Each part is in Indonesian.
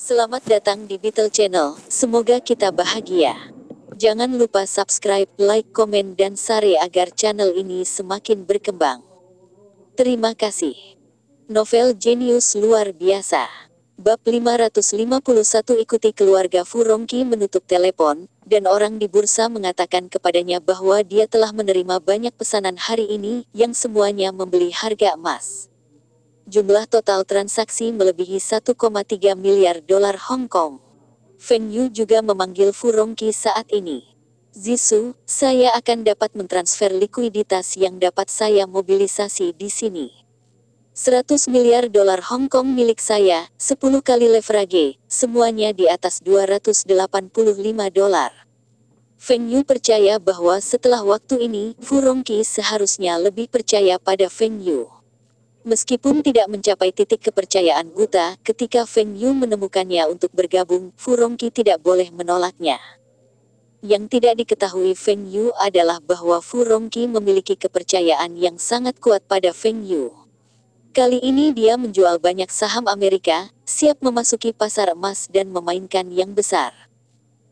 Selamat datang di Beetle Channel, semoga kita bahagia. Jangan lupa subscribe, like, komen, dan share agar channel ini semakin berkembang. Terima kasih. Novel jenius luar biasa. Bab 551. Ikuti keluarga Furongki menutup telepon, dan orang di bursa mengatakan kepadanya bahwa dia telah menerima banyak pesanan hari ini, yang semuanya membeli harga emas. Jumlah total transaksi melebihi 1,3 miliar dolar Hong Kong. Feng Yu juga memanggil Furongki saat ini. Zisu, saya akan dapat mentransfer likuiditas yang dapat saya mobilisasi di sini. 100 miliar dolar Hong Kong milik saya, 10 kali leverage, semuanya di atas 285 dolar. Feng Yu percaya bahwa setelah waktu ini, Furongki seharusnya lebih percaya pada Feng Yu. Meskipun tidak mencapai titik kepercayaan buta, ketika Feng Yu menemukannya untuk bergabung, Furongki tidak boleh menolaknya. Yang tidak diketahui Feng Yu adalah bahwa Furongki memiliki kepercayaan yang sangat kuat pada Feng Yu. Kali ini dia menjual banyak saham Amerika, siap memasuki pasar emas dan memainkan yang besar.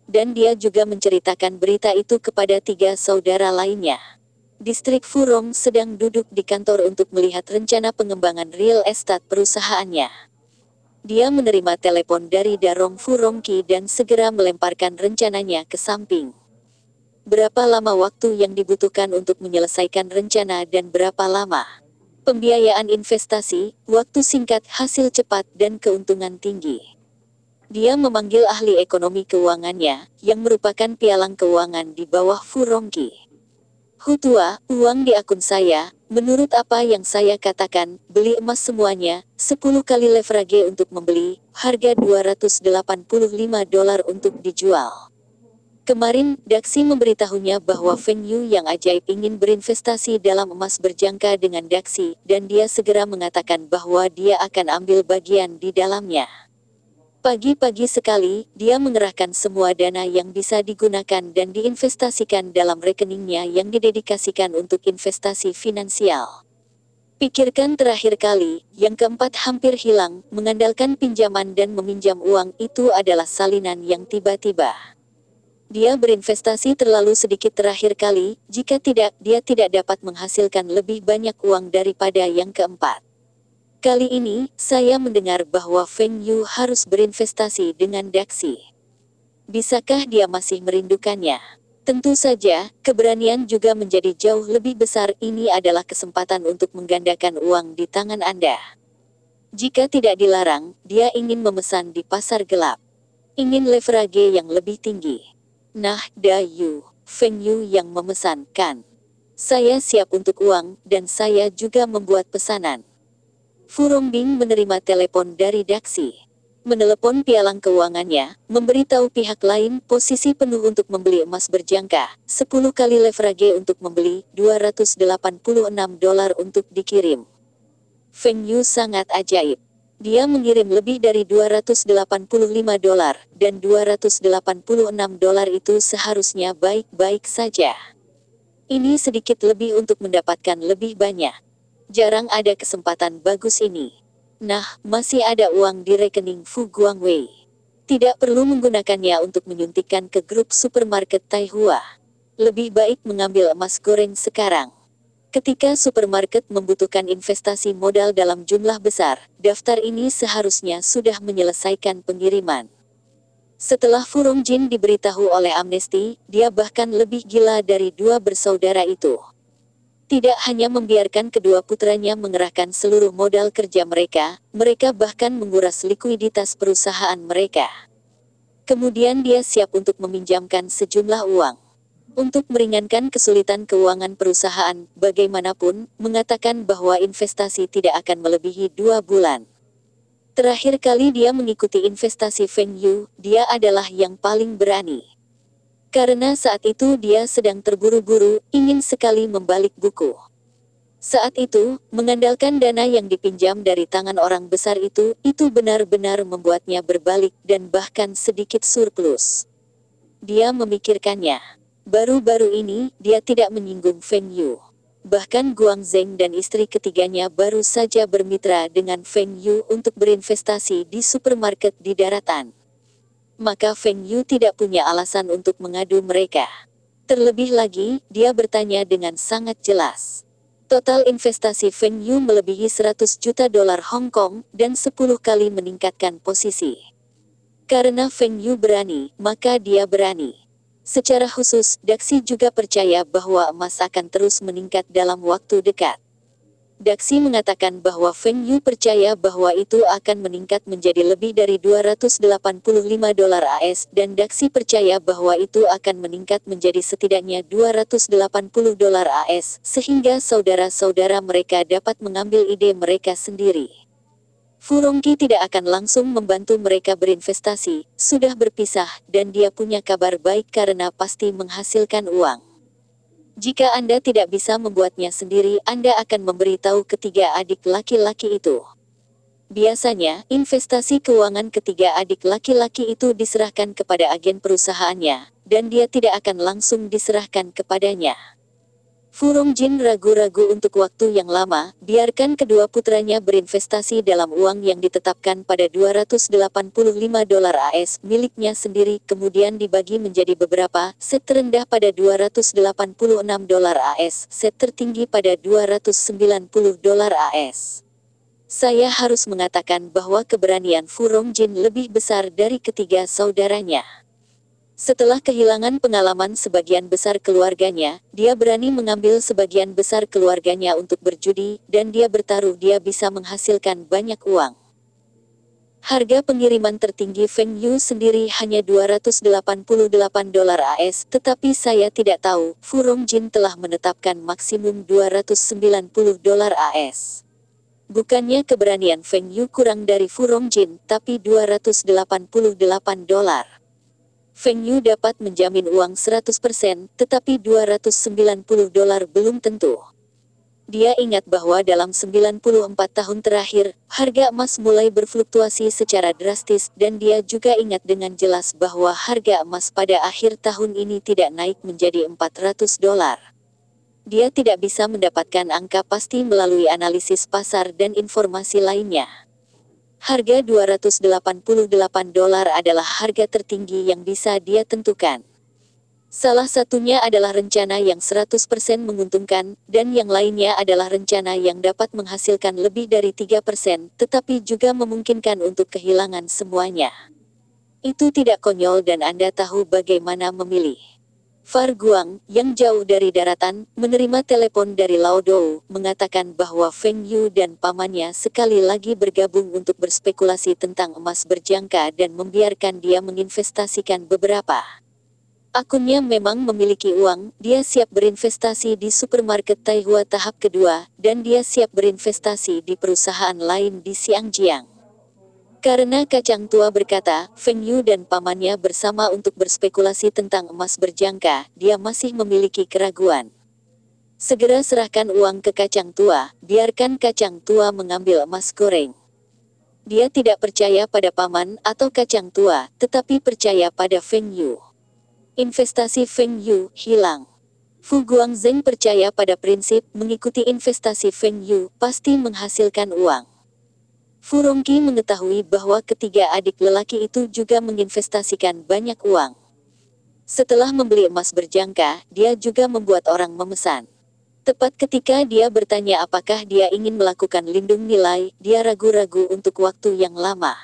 Dan dia juga menceritakan berita itu kepada 3 saudara lainnya. Distrik Furong sedang duduk di kantor untuk melihat rencana pengembangan real estate perusahaannya. Dia menerima telepon dari Darong Furongki dan segera melemparkan rencananya ke samping. Berapa lama waktu yang dibutuhkan untuk menyelesaikan rencana dan berapa lama? Pembiayaan investasi, waktu singkat, hasil cepat, dan keuntungan tinggi. Dia memanggil ahli ekonomi keuangannya, yang merupakan pialang keuangan di bawah Furongki. Hutua, uang di akun saya, menurut apa yang saya katakan, beli emas semuanya, 10 kali leverage untuk membeli, harga 285 dolar untuk dijual. Kemarin, Daxi memberitahunya bahwa Feng Yu yang ajaib ingin berinvestasi dalam emas berjangka dengan Daxi, dan dia segera mengatakan bahwa dia akan ambil bagian di dalamnya. Pagi-pagi sekali, dia mengerahkan semua dana yang bisa digunakan dan diinvestasikan dalam rekeningnya yang didedikasikan untuk investasi finansial. Pikirkan terakhir kali, yang keempat hampir hilang, mengandalkan pinjaman dan meminjam uang itu adalah salinan yang tiba-tiba. Dia berinvestasi terlalu sedikit terakhir kali, jika tidak, dia tidak dapat menghasilkan lebih banyak uang daripada yang keempat. Kali ini, saya mendengar bahwa Feng Yu harus berinvestasi dengan Daxi. Bisakah dia masih merindukannya? Tentu saja, keberanian juga menjadi jauh lebih besar. Ini adalah kesempatan untuk menggandakan uang di tangan Anda. Jika tidak dilarang, dia ingin memesan di pasar gelap. Ingin leverage yang lebih tinggi. Nah, Feng Yu yang memesan, kan? Saya siap untuk uang, dan saya juga membuat pesanan. Furongbing menerima telepon dari Daxi. Menelepon pialang keuangannya, memberitahu pihak lain posisi penuh untuk membeli emas berjangka, 10 kali leverage untuk membeli, 286 dolar untuk dikirim. Feng Yu sangat ajaib. Dia mengirim lebih dari 285 dolar, dan 286 dolar itu seharusnya baik-baik saja. Ini sedikit lebih untuk mendapatkan lebih banyak. Jarang ada kesempatan bagus ini. Nah, masih ada uang di rekening Fu Guangwei. Tidak perlu menggunakannya untuk menyuntikkan ke grup supermarket Taihua. Lebih baik mengambil emas goreng sekarang. Ketika supermarket membutuhkan investasi modal dalam jumlah besar, daftar ini seharusnya sudah menyelesaikan pengiriman. Setelah Furongjin diberitahu oleh Amnesty, dia bahkan lebih gila dari 2 bersaudara itu. Tidak hanya membiarkan kedua putranya mengerahkan seluruh modal kerja mereka bahkan menguras likuiditas perusahaan mereka. Kemudian dia siap untuk meminjamkan sejumlah uang. Untuk meringankan kesulitan keuangan perusahaan, bagaimanapun, mengatakan bahwa investasi tidak akan melebihi 2 bulan. Terakhir kali dia mengikuti investasi Feng Yu, dia adalah yang paling berani. Karena saat itu dia sedang terburu-buru, ingin sekali membalik buku. Saat itu, mengandalkan dana yang dipinjam dari tangan orang besar itu benar-benar membuatnya berbalik dan bahkan sedikit surplus. Dia memikirkannya. Baru-baru ini, dia tidak menyinggung Feng Yu. Bahkan Guang Zheng dan istri ketiganya baru saja bermitra dengan Feng Yu untuk berinvestasi di supermarket di daratan. Maka Feng Yu tidak punya alasan untuk mengadu mereka. Terlebih lagi, dia bertanya dengan sangat jelas. Total investasi Feng Yu melebihi 100 juta dolar Hong Kong dan 10 kali meningkatkan posisi. Karena Feng Yu berani, maka dia berani. Secara khusus, Daxi juga percaya bahwa emas akan terus meningkat dalam waktu dekat. Daxi mengatakan bahwa Feng Yu percaya bahwa itu akan meningkat menjadi lebih dari 285 dolar AS dan Daxi percaya bahwa itu akan meningkat menjadi setidaknya 280 dolar AS sehingga saudara-saudara mereka dapat mengambil ide mereka sendiri. Furongqi tidak akan langsung membantu mereka berinvestasi, sudah berpisah dan dia punya kabar baik karena pasti menghasilkan uang. Jika Anda tidak bisa membuatnya sendiri, Anda akan memberitahu ketiga adik laki-laki itu. Biasanya, investasi keuangan ketiga adik laki-laki itu diserahkan kepada agen perusahaannya, dan dia tidak akan langsung diserahkan kepadanya. Furong Jin ragu-ragu untuk waktu yang lama, biarkan kedua putranya berinvestasi dalam uang yang ditetapkan pada 285 dolar AS miliknya sendiri kemudian dibagi menjadi beberapa, set terendah pada 286 dolar AS, set tertinggi pada 290 dolar AS. Saya harus mengatakan bahwa keberanian Furong Jin lebih besar dari ketiga saudaranya. Setelah kehilangan pengalaman sebagian besar keluarganya, dia berani mengambil sebagian besar keluarganya untuk berjudi, dan dia bertaruh dia bisa menghasilkan banyak uang. Harga pengiriman tertinggi Feng Yu sendiri hanya 288 dolar AS, tetapi saya tidak tahu, Furong Jin telah menetapkan maksimum 290 dolar AS. Bukannya keberanian Feng Yu kurang dari Furong Jin, tapi 288 dolar. Feng Yu dapat menjamin uang 100%, tetapi 290 dolar belum tentu. Dia ingat bahwa dalam 94 tahun terakhir, harga emas mulai berfluktuasi secara drastis, dan dia juga ingat dengan jelas bahwa harga emas pada akhir tahun ini tidak naik menjadi 400 dolar. Dia tidak bisa mendapatkan angka pasti melalui analisis pasar dan informasi lainnya. Harga 288 dolar adalah harga tertinggi yang bisa dia tentukan. Salah satunya adalah rencana yang 100% menguntungkan, dan yang lainnya adalah rencana yang dapat menghasilkan lebih dari 3%, tetapi juga memungkinkan untuk kehilangan semuanya. Itu tidak konyol dan Anda tahu bagaimana memilih. Far Guang, yang jauh dari daratan, menerima telepon dari Lao Dou, mengatakan bahwa Feng Yu dan pamannya sekali lagi bergabung untuk berspekulasi tentang emas berjangka dan membiarkan dia menginvestasikan beberapa. Akunnya memang memiliki uang, dia siap berinvestasi di supermarket Taihua tahap kedua, dan dia siap berinvestasi di perusahaan lain di Xiangjiang. Karena kacang tua berkata, Feng Yu dan pamannya bersama untuk berspekulasi tentang emas berjangka, dia masih memiliki keraguan. Segera serahkan uang ke kacang tua, biarkan kacang tua mengambil emas goreng. Dia tidak percaya pada paman atau kacang tua, tetapi percaya pada Feng Yu. Investasi Feng Yu hilang. Fu Guangzheng percaya pada prinsip mengikuti investasi Feng Yu pasti menghasilkan uang. Furongqi mengetahui bahwa ketiga adik lelaki itu juga menginvestasikan banyak uang. Setelah membeli emas berjangka, dia juga membuat orang memesan. Tepat ketika dia bertanya apakah dia ingin melakukan lindung nilai, dia ragu-ragu untuk waktu yang lama.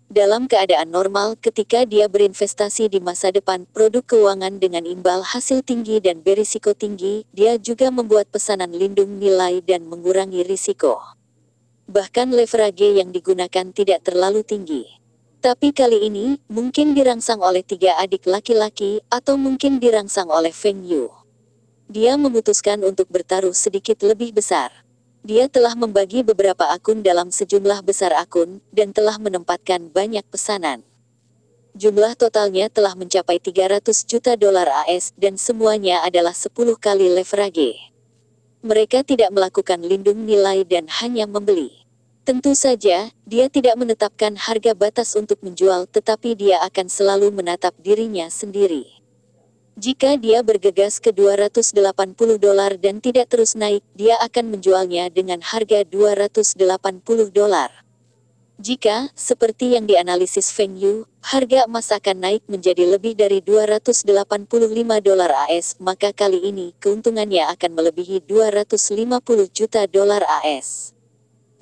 Dalam keadaan normal, ketika dia berinvestasi di masa depan produk keuangan dengan imbal hasil tinggi dan berisiko tinggi, dia juga membuat pesanan lindung nilai dan mengurangi risiko. Bahkan leverage yang digunakan tidak terlalu tinggi. Tapi kali ini, mungkin dirangsang oleh tiga adik laki-laki, atau mungkin dirangsang oleh Feng Yu. Dia memutuskan untuk bertaruh sedikit lebih besar. Dia telah membagi beberapa akun dalam sejumlah besar akun, dan telah menempatkan banyak pesanan. Jumlah totalnya telah mencapai 300 juta dolar AS, dan semuanya adalah 10 kali leverage. Mereka tidak melakukan lindung nilai dan hanya membeli. Tentu saja, dia tidak menetapkan harga batas untuk menjual, tetapi dia akan selalu menatap dirinya sendiri. Jika dia bergegas ke $280 dan tidak terus naik, dia akan menjualnya dengan harga $280. Jika, seperti yang dianalisis Feng Yu, harga emas akan naik menjadi lebih dari $285 AS, maka kali ini keuntungannya akan melebihi $250 juta AS.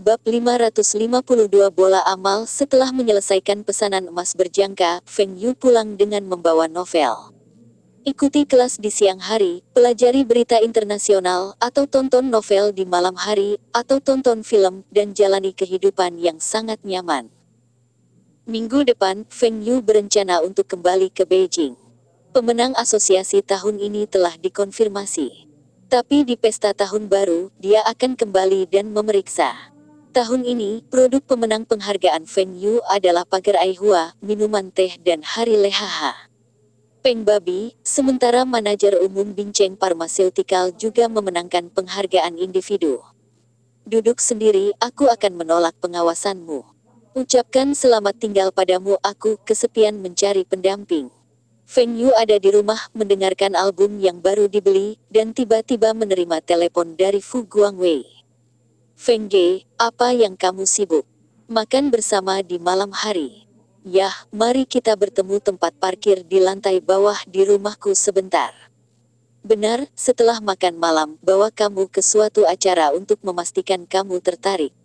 Bab 552 Bola Amal. Setelah menyelesaikan pesanan emas berjangka, Feng Yu pulang dengan membawa novel. Ikuti kelas di siang hari, pelajari berita internasional, atau tonton novel di malam hari, atau tonton film, dan jalani kehidupan yang sangat nyaman. Minggu depan, Feng Yu berencana untuk kembali ke Beijing. Pemenang asosiasi tahun ini telah dikonfirmasi. Tapi di pesta tahun baru, dia akan kembali dan memeriksa. Tahun ini, produk pemenang penghargaan Feng Yu adalah pagar Aihua, minuman teh dan hari lehaha. Peng Babi, sementara manajer umum Binceng Pharmaceutical juga memenangkan penghargaan individu. Duduk sendiri, aku akan menolak pengawasanmu. Ucapkan selamat tinggal padamu, aku kesepian mencari pendamping. Feng Yu ada di rumah mendengarkan album yang baru dibeli, dan tiba-tiba menerima telepon dari Fu Guangwei. Feng Ge, apa yang kamu sibuk? Makan bersama di malam hari. Yah, mari kita bertemu tempat parkir di lantai bawah di rumahku sebentar. Benar, setelah makan malam, bawa kamu ke suatu acara untuk memastikan kamu tertarik.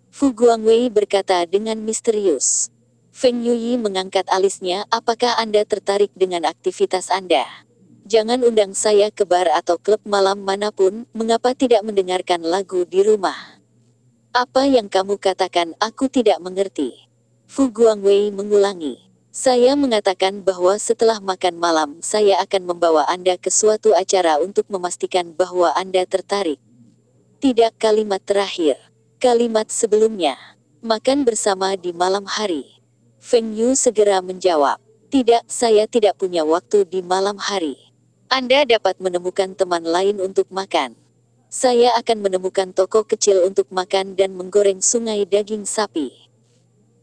Fu Guangwei berkata dengan misterius. Feng Yuyi mengangkat alisnya, apakah Anda tertarik dengan aktivitas Anda? Jangan undang saya ke bar atau klub malam manapun, mengapa tidak mendengarkan lagu di rumah? Apa yang kamu katakan, aku tidak mengerti. Fu Guangwei mengulangi. Saya mengatakan bahwa setelah makan malam, saya akan membawa Anda ke suatu acara untuk memastikan bahwa Anda tertarik. Tidak kalimat terakhir. Kalimat sebelumnya. Makan bersama di malam hari. Feng Yu segera menjawab. Tidak, saya tidak punya waktu di malam hari. Anda dapat menemukan teman lain untuk makan. Saya akan menemukan toko kecil untuk makan dan menggoreng sungai daging sapi.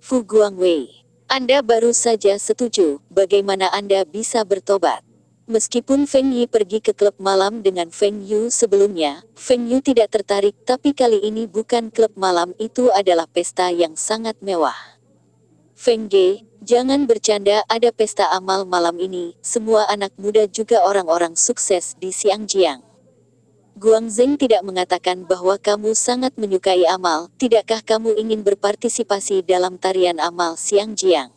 Fu Guangwei, Anda baru saja setuju, bagaimana Anda bisa bertobat? Meskipun Feng Yi pergi ke klub malam dengan Feng Yu sebelumnya, Feng Yu tidak tertarik, tapi kali ini bukan klub malam, itu adalah pesta yang sangat mewah. Feng Ge, jangan bercanda, ada pesta amal malam ini, semua anak muda juga orang-orang sukses di Xiangjiang. Guangzheng tidak mengatakan bahwa kamu sangat menyukai amal, tidakkah kamu ingin berpartisipasi dalam tarian amal Xiangjiang?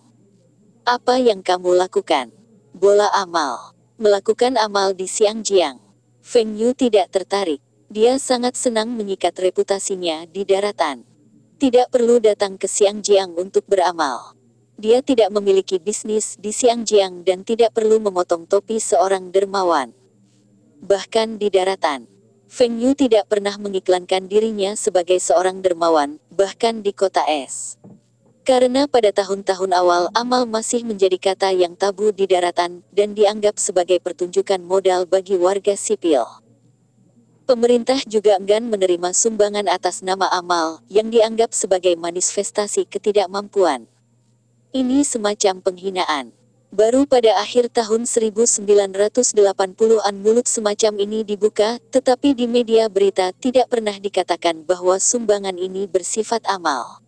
Apa yang kamu lakukan? Bola amal. Melakukan amal di Xiangjiang. Feng Yu tidak tertarik. Dia sangat senang menyikat reputasinya di daratan. Tidak perlu datang ke Xiangjiang untuk beramal. Dia tidak memiliki bisnis di Xiangjiang dan tidak perlu memotong topi seorang dermawan. Bahkan di daratan, Feng Yu tidak pernah mengiklankan dirinya sebagai seorang dermawan, bahkan di kota es. Karena pada tahun-tahun awal amal masih menjadi kata yang tabu di daratan, dan dianggap sebagai pertunjukan modal bagi warga sipil. Pemerintah juga enggan menerima sumbangan atas nama amal, yang dianggap sebagai manifestasi ketidakmampuan. Ini semacam penghinaan. Baru pada akhir tahun 1980-an mulut semacam ini dibuka, tetapi di media berita tidak pernah dikatakan bahwa sumbangan ini bersifat amal.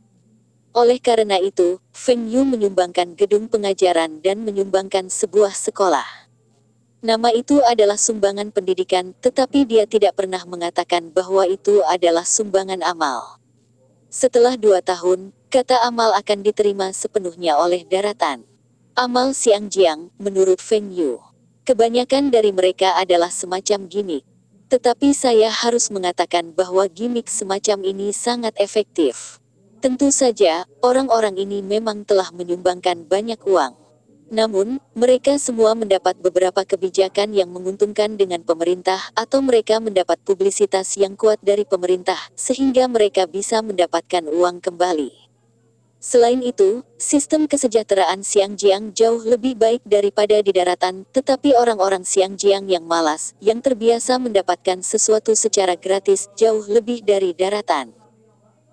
Oleh karena itu, Feng Yu menyumbangkan gedung pengajaran dan menyumbangkan sebuah sekolah. Nama itu adalah sumbangan pendidikan, tetapi dia tidak pernah mengatakan bahwa itu adalah sumbangan amal. Setelah 2 tahun, kata amal akan diterima sepenuhnya oleh daratan. Amal Xiangjiang, menurut Feng Yu, kebanyakan dari mereka adalah semacam gimmick. Tetapi saya harus mengatakan bahwa gimmick semacam ini sangat efektif. Tentu saja, orang-orang ini memang telah menyumbangkan banyak uang. Namun, mereka semua mendapat beberapa kebijakan yang menguntungkan dengan pemerintah, atau mereka mendapat publisitas yang kuat dari pemerintah, sehingga mereka bisa mendapatkan uang kembali. Selain itu, sistem kesejahteraan Xiangjiang jauh lebih baik daripada di daratan, tetapi orang-orang Xiangjiang yang malas, yang terbiasa mendapatkan sesuatu secara gratis, jauh lebih dari daratan.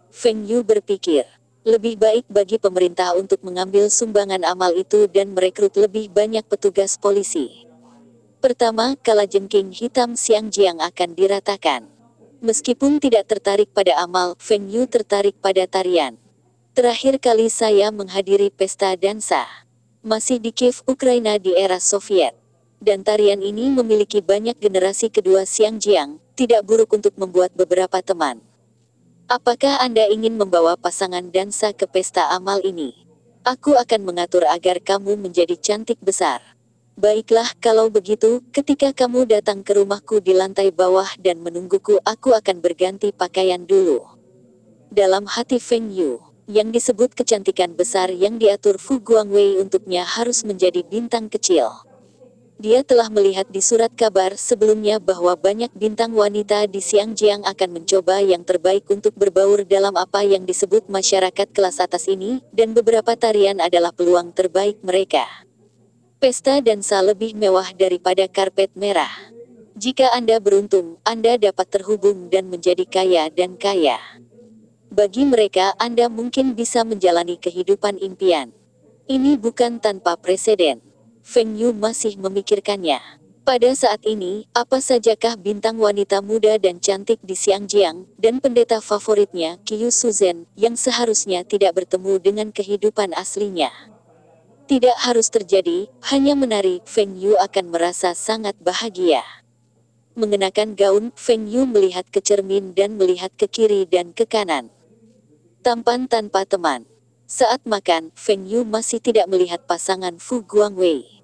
Feng Yu berpikir, lebih baik bagi pemerintah untuk mengambil sumbangan amal itu dan merekrut lebih banyak petugas polisi. Pertama, kalajengking hitam Xiangjiang akan diratakan. Meskipun tidak tertarik pada amal, Feng Yu tertarik pada tarian. Terakhir kali saya menghadiri pesta dansa. Masih di Kiev, Ukraina di era Soviet. Dan tarian ini memiliki banyak generasi kedua Xiangjiang, tidak buruk untuk membuat beberapa teman. Apakah Anda ingin membawa pasangan dansa ke pesta amal ini? Aku akan mengatur agar kamu menjadi cantik besar. Baiklah, kalau begitu, ketika kamu datang ke rumahku di lantai bawah dan menungguku, aku akan berganti pakaian dulu. Dalam hati Feng Yu, yang disebut kecantikan besar yang diatur Fu Guangwei untuknya harus menjadi bintang kecil. Dia telah melihat di surat kabar sebelumnya bahwa banyak bintang wanita di Xiangjiang akan mencoba yang terbaik untuk berbaur dalam apa yang disebut masyarakat kelas atas ini, dan beberapa tarian adalah peluang terbaik mereka. Pesta dansa lebih mewah daripada karpet merah. Jika Anda beruntung, Anda dapat terhubung dan menjadi kaya dan kaya. Bagi mereka, Anda mungkin bisa menjalani kehidupan impian. Ini bukan tanpa preseden. Feng Yu masih memikirkannya. Pada saat ini, apa sajakah bintang wanita muda dan cantik di Xiangjiang, dan pendeta favoritnya, Qiu Suzhen, yang seharusnya tidak bertemu dengan kehidupan aslinya? Tidak harus terjadi, hanya menari, Feng Yu akan merasa sangat bahagia. Mengenakan gaun, Feng Yu melihat ke cermin dan melihat ke kiri dan ke kanan. Tampan tanpa teman. Saat makan, Feng Yu masih tidak melihat pasangan Fu Guangwei.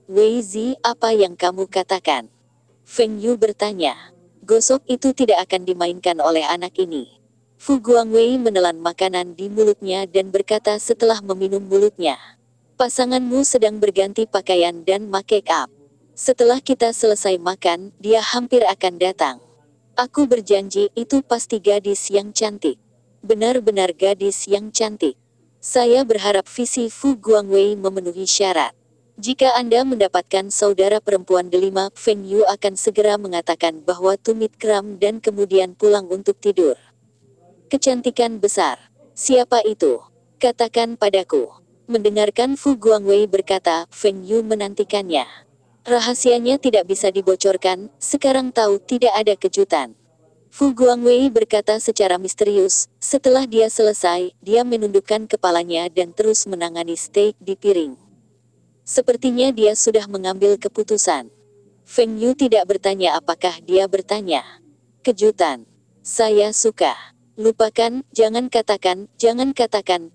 Wei Zi, apa yang kamu katakan? Feng Yu bertanya. Gosok itu tidak akan dimainkan oleh anak ini. Fu Guangwei menelan makanan di mulutnya dan berkata setelah meminum mulutnya. Pasanganmu sedang berganti pakaian dan make up. Setelah kita selesai makan, dia hampir akan datang. Aku berjanji itu pasti gadis yang cantik. Benar-benar gadis yang cantik. Saya berharap visi Fu Guangwei memenuhi syarat. Jika Anda mendapatkan saudara perempuan delima, Feng Yu akan segera mengatakan bahwa tumit kram dan kemudian pulang untuk tidur. Kecantikan besar. Siapa itu? Katakan padaku. Mendengarkan Fu Guangwei berkata, Feng Yu menantikannya. Rahasianya tidak bisa dibocorkan, sekarang tahu tidak ada kejutan. Fu Guangwei berkata secara misterius, setelah dia selesai, dia menundukkan kepalanya dan terus menangani steak di piring. Sepertinya dia sudah mengambil keputusan. Feng Yu tidak bertanya apakah dia bertanya. Kejutan. Saya suka. Lupakan, jangan katakan,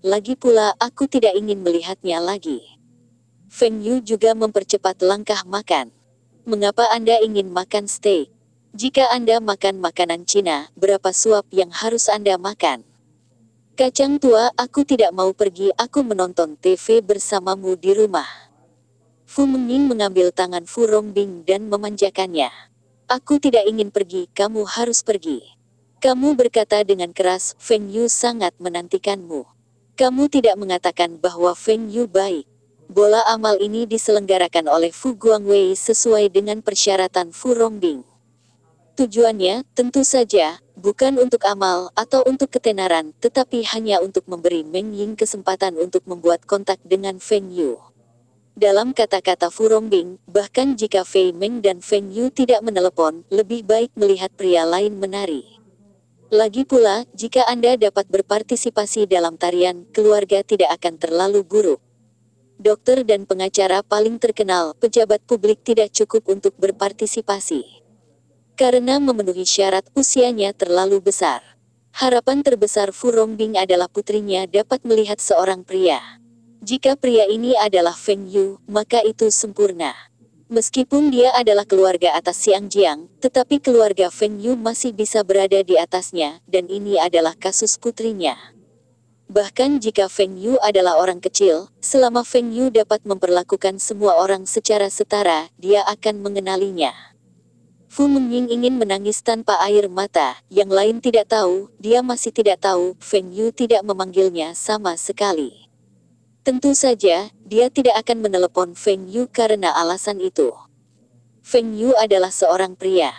lagi pula aku tidak ingin melihatnya lagi. Feng Yu juga mempercepat langkah makan. Mengapa Anda ingin makan steak? Jika Anda makan makanan Cina, berapa suap yang harus Anda makan? Kacang tua, aku tidak mau pergi, aku menonton TV bersamamu di rumah. Fu Mengying mengambil tangan Fu Rongbing dan memanjakannya. Aku tidak ingin pergi, kamu harus pergi. Kamu berkata dengan keras, Feng Yu sangat menantikanmu. Kamu tidak mengatakan bahwa Feng Yu baik. Bola amal ini diselenggarakan oleh Fu Guangwei sesuai dengan persyaratan Fu Rongbing. Tujuannya, tentu saja, bukan untuk amal atau untuk ketenaran, tetapi hanya untuk memberi Meng Ying kesempatan untuk membuat kontak dengan Feng Yu. Dalam kata-kata Fu Rongbing, bahkan jika Fei Meng dan Feng Yu tidak menelepon, lebih baik melihat pria lain menari. Lagi pula, jika Anda dapat berpartisipasi dalam tarian, keluarga tidak akan terlalu buruk. Dokter dan pengacara paling terkenal, pejabat publik tidak cukup untuk berpartisipasi. Karena memenuhi syarat, usianya terlalu besar. Harapan terbesar Fu Rongbing adalah putrinya dapat melihat seorang pria. Jika pria ini adalah Feng Yu, maka itu sempurna. Meskipun dia adalah keluarga atas Xiangjiang, tetapi keluarga Feng Yu masih bisa berada di atasnya, dan ini adalah kasus putrinya. Bahkan jika Feng Yu adalah orang kecil, selama Feng Yu dapat memperlakukan semua orang secara setara, dia akan mengenalinya. Fu Mengying ingin menangis tanpa air mata, yang lain tidak tahu, dia masih tidak tahu, Feng Yu tidak memanggilnya sama sekali. Tentu saja, dia tidak akan menelepon Feng Yu karena alasan itu. Feng Yu adalah seorang pria.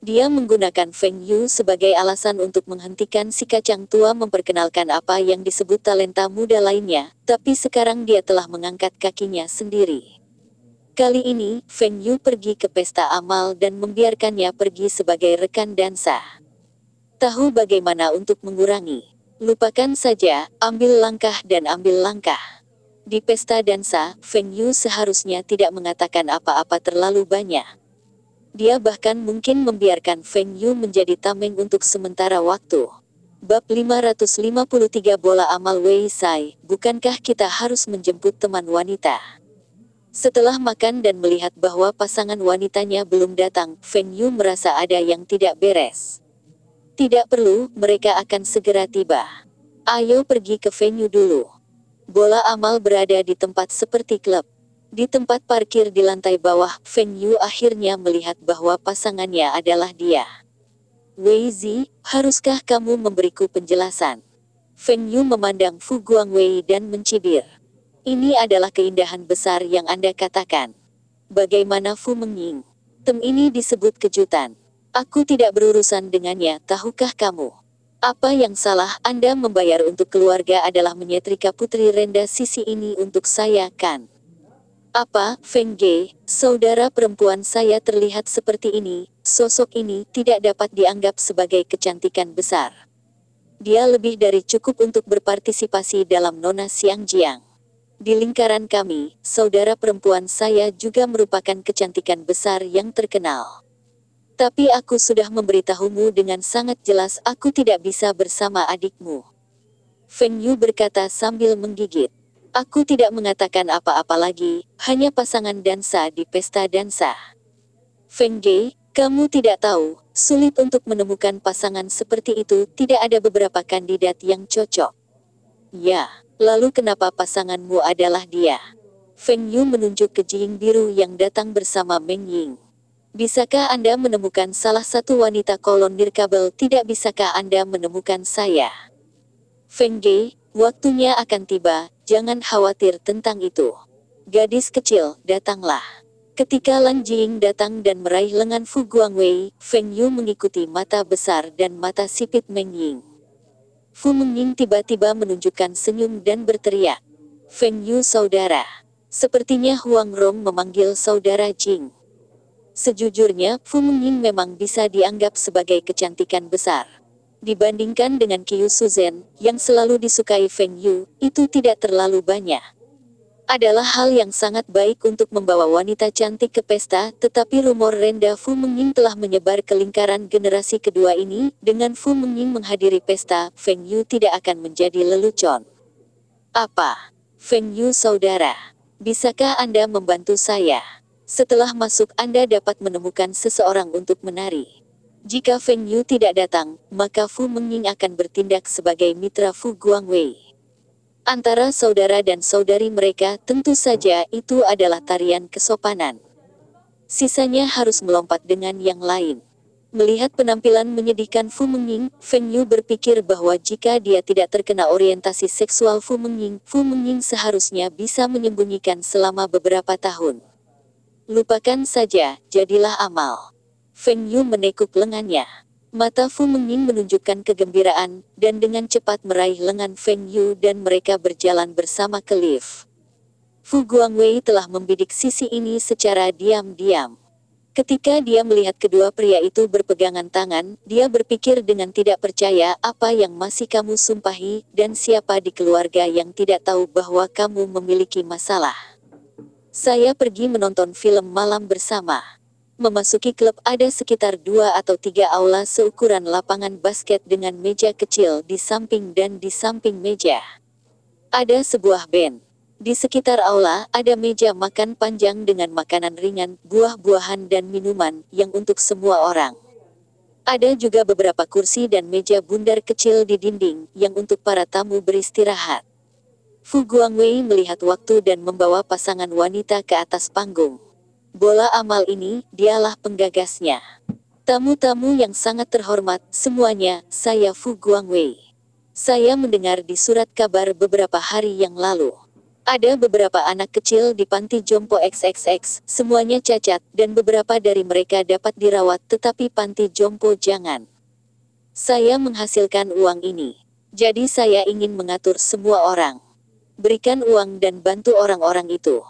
Dia menggunakan Feng Yu sebagai alasan untuk menghentikan si kacang tua memperkenalkan apa yang disebut talenta muda lainnya, tapi sekarang dia telah mengangkat kakinya sendiri. Kali ini, Feng Yu pergi ke pesta amal dan membiarkannya pergi sebagai rekan dansa. Tahu bagaimana untuk mengurangi. Lupakan saja, ambil langkah dan ambil langkah. Di pesta dansa, Feng Yu seharusnya tidak mengatakan apa-apa terlalu banyak. Dia bahkan mungkin membiarkan Feng Yu menjadi tameng untuk sementara waktu. Bab 553 Bola Amal Wei Sai, bukankah kita harus menjemput teman wanita? Setelah makan dan melihat bahwa pasangan wanitanya belum datang, Feng Yu merasa ada yang tidak beres. Tidak perlu, mereka akan segera tiba. Ayo pergi ke venue dulu. Bola amal berada di tempat seperti klub. Di tempat parkir di lantai bawah, Feng Yu akhirnya melihat bahwa pasangannya adalah dia. Wei Zi, haruskah kamu memberiku penjelasan? Feng Yu memandang Fu Guangwei dan mencibir. Ini adalah keindahan besar yang Anda katakan. Bagaimana Fu Mengying? Tem ini disebut kejutan. Aku tidak berurusan dengannya, tahukah kamu? Apa yang salah Anda membayar untuk keluarga adalah menyetrika putri rendah sisi ini untuk saya, kan? Apa, Feng Ge, saudara perempuan saya terlihat seperti ini, sosok ini tidak dapat dianggap sebagai kecantikan besar. Dia lebih dari cukup untuk berpartisipasi dalam Nona Xiangjiang. Di lingkaran kami, saudara perempuan saya juga merupakan kecantikan besar yang terkenal. Tapi aku sudah memberitahumu dengan sangat jelas aku tidak bisa bersama adikmu. Feng Yu berkata sambil menggigit. Aku tidak mengatakan apa-apa lagi, hanya pasangan dansa di pesta dansa. Feng Ge, kamu tidak tahu, sulit untuk menemukan pasangan seperti itu, tidak ada beberapa kandidat yang cocok. Ya, lalu kenapa pasanganmu adalah dia? Feng Yu menunjuk ke Jing biru yang datang bersama Meng Ying. Bisakah Anda menemukan salah satu wanita kolon nirkabel? Tidak bisakah Anda menemukan saya? Feng Ge, waktunya akan tiba, jangan khawatir tentang itu. Gadis kecil, datanglah. Ketika Lan Jing datang dan meraih lengan Fu Guangwei, Feng Yu mengikuti mata besar dan mata sipit Meng Ying. Fu Mengying tiba-tiba menunjukkan senyum dan berteriak. Feng Yu saudara. Sepertinya Huang Rong memanggil saudara Jing. Sejujurnya, Fu Mengying memang bisa dianggap sebagai kecantikan besar. Dibandingkan dengan Qiu Suzhen, yang selalu disukai Feng Yu, itu tidak terlalu banyak. Adalah hal yang sangat baik untuk membawa wanita cantik ke pesta, tetapi rumor rendah Fu Mengying telah menyebar ke lingkaran generasi kedua ini. Dengan Fu Mengying menghadiri pesta, Feng Yu tidak akan menjadi lelucon. Apa? Feng Yu saudara, bisakah Anda membantu saya? Setelah masuk Anda dapat menemukan seseorang untuk menari. Jika Feng Yu tidak datang, maka Fu Mengying akan bertindak sebagai mitra Fu Guangwei. Antara saudara dan saudari mereka, tentu saja itu adalah tarian kesopanan. Sisanya harus melompat dengan yang lain. Melihat penampilan menyedihkan Fu Mengying, Feng Yu berpikir bahwa jika dia tidak terkena orientasi seksual Fu Mengying seharusnya bisa menyembunyikan selama beberapa tahun. Lupakan saja, jadilah amal. Feng Yu menekuk lengannya. Mata Fu Mengying menunjukkan kegembiraan, dan dengan cepat meraih lengan Feng Yu dan mereka berjalan bersama ke lift. Fu Guangwei telah membidik sisi ini secara diam-diam. Ketika dia melihat kedua pria itu berpegangan tangan, dia berpikir dengan tidak percaya, apa yang masih kamu sumpahi, dan siapa di keluarga yang tidak tahu bahwa kamu memiliki masalah. Saya pergi menonton film malam bersama. Memasuki klub ada sekitar 2 atau 3 aula seukuran lapangan basket dengan meja kecil di samping dan di samping meja. Ada sebuah band. Di sekitar aula ada meja makan panjang dengan makanan ringan, buah-buahan dan minuman yang untuk semua orang. Ada juga beberapa kursi dan meja bundar kecil di dinding yang untuk para tamu beristirahat. Fu Guangwei melihat waktu dan membawa pasangan wanita ke atas panggung. Bola amal ini, dialah penggagasnya. Tamu-tamu yang sangat terhormat, semuanya, saya Fu Guangwei. Saya mendengar di surat kabar beberapa hari yang lalu. Ada beberapa anak kecil di panti jompo XXX, semuanya cacat, dan beberapa dari mereka dapat dirawat tetapi panti jompo jangan. Saya menghasilkan uang ini. Jadi saya ingin mengatur semua orang. Berikan uang dan bantu orang-orang itu.